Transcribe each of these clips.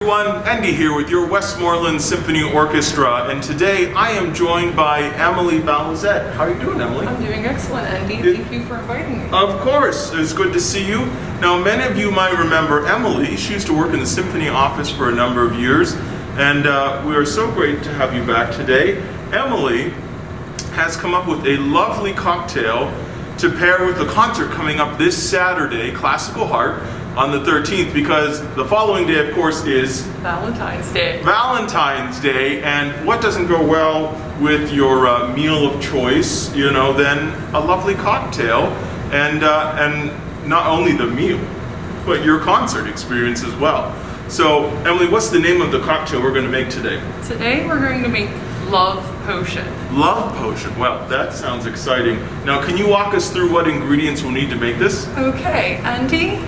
Everyone, Andy here with your Westmoreland Symphony Orchestra, and today I am joined by Emily Balizet. How are you doing, Emily? I'm doing excellent, Andy. Thank you for inviting me. Of course, it's good to see you. Now, many of you might remember Emily. She used to work in the symphony office for a number of years, and we are so great to have you back today. Emily has come up with a lovely cocktail to pair with the concert coming up this Saturday, Classical Heart, on the 13th, because the following day, of course, is Valentine's Day. Valentine's Day, and what doesn't go well with your meal of choice, you know, than a lovely cocktail, and not only the meal, but your concert experience as well. So, Emily, what's the name of the cocktail we're going to make today? Today we're going to make Love Potion. Love Potion. Well, that sounds exciting. Now, can you walk us through what ingredients we'll need to make this? Okay, Andy.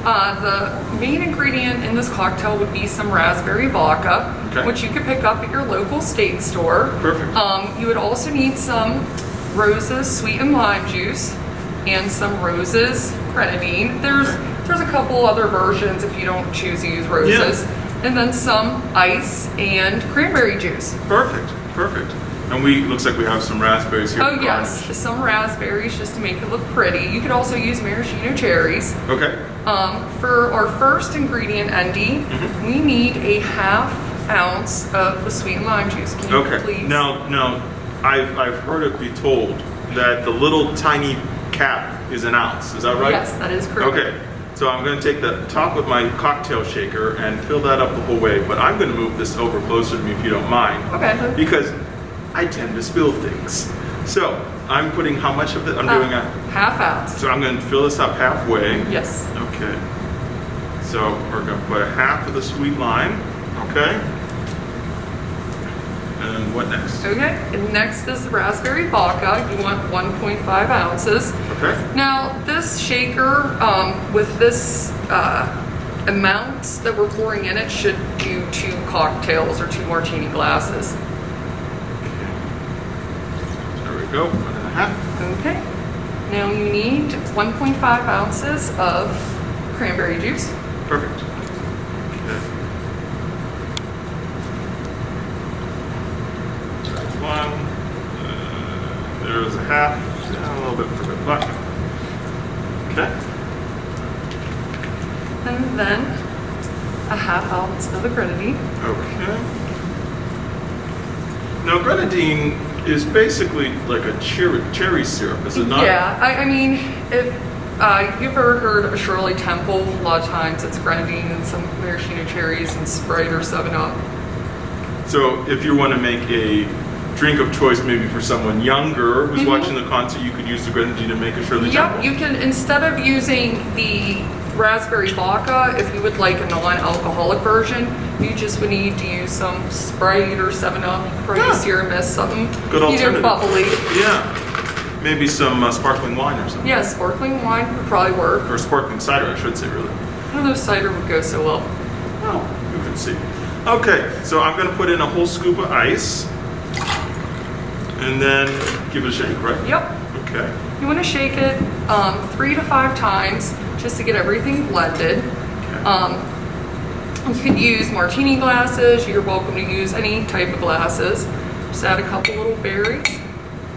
The main ingredient in this cocktail would be some raspberry vodka, which you could pick up at your local state store. Perfect. You would also need some roses sweetened lime juice and some roses grenadine. There's a couple other versions if you don't choose to use roses. Yeah. And then some ice and cranberry juice. Perfect, perfect. And looks like we have some raspberries here. Oh yes, some raspberries just to make it look pretty. You could also use maraschino cherries. Okay. For our first ingredient, Andy, we need a ½ ounce of the sweetened lime juice. Can you please? Now, I've heard it be told that the little tiny cap is an ounce. Is that right? Yes, that is correct. Okay. So I'm going to take the top of my cocktail shaker and fill that up the whole way, but I'm going to move this over closer to me if you don't mind. Okay. Because I tend to spill things. So I'm putting how much of it? I'm doing a ½ ounce. So I'm going to fill this up halfway. Yes. Okay. So we're going to put a half of the sweet lime. Okay. And what next? Okay. And next is the raspberry vodka. You want 1.5 ounces. Okay. Now this shaker with this amount that we're pouring in it should do 2 cocktails or 2 martini glasses. Go, 1.5. Okay. Now you need 1.5 ounces of cranberry juice. Perfect. Okay. There's 1. There's a half. A little bit for good luck. Okay. And then a ½ ounce of the grenadine. Okay. Now grenadine is basically like a cherry syrup, is it not? Yeah, I mean, if you've ever heard of a Shirley Temple, a lot of times it's grenadine and some maraschino cherries and Sprite or 7-Up. So if you want to make a drink of choice maybe for someone younger who's watching the concert, you could use the grenadine to make a Shirley Temple? Yep, you can, instead of using the raspberry vodka, if you would like a non-alcoholic version, you just would need to use some Sprite or 7-Up, probably Sierra Mist, something good alternative. Bubbly. Yeah, maybe some sparkling wine or something. Yeah, sparkling wine would probably work. Or sparkling cider, I should say, really. I don't know if cider would go so well. Oh, you can see. Okay, so I'm going to put in a whole scoop of ice, and then give it a shake, right? Yep. Okay. You want to shake it 3 to 5 times just to get everything blended. Okay. You could use martini glasses. You're welcome to use any type of glasses. Just add a couple little berries.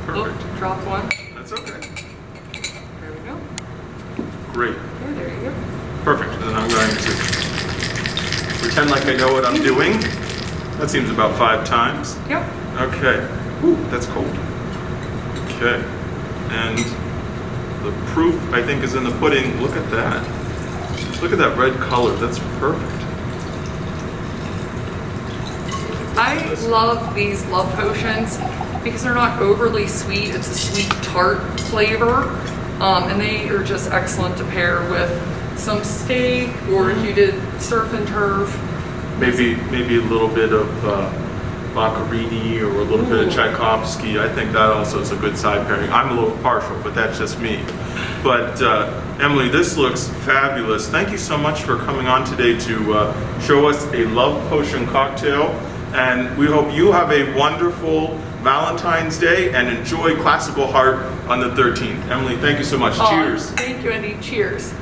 Perfect. Oh, dropped one. That's okay. There we go. Great. There you go. Perfect. And then I'm going to pretend like I know what I'm doing. That seems about 5 times. Yep. Okay. Ooh, that's cold. Okay. And the proof, I think, is in the pudding. Look at that. Look at that red color. That's perfect. I love these love potions because they're not overly sweet. It's a sweet tart flavor. And they are just excellent to pair with some steak, or if you did surf and turf. Maybe a little bit of Boccherini or a little bit of Tchaikovsky. I think that also is a good side pairing. I'm a little partial, but that's just me. But Emily, this looks fabulous. Thank you so much for coming on today to show us a love potion cocktail. And we hope you have a wonderful Valentine's Day and enjoy Classical Heart on the 13th. Emily, thank you so much. Cheers. Thank you, Andy. Cheers.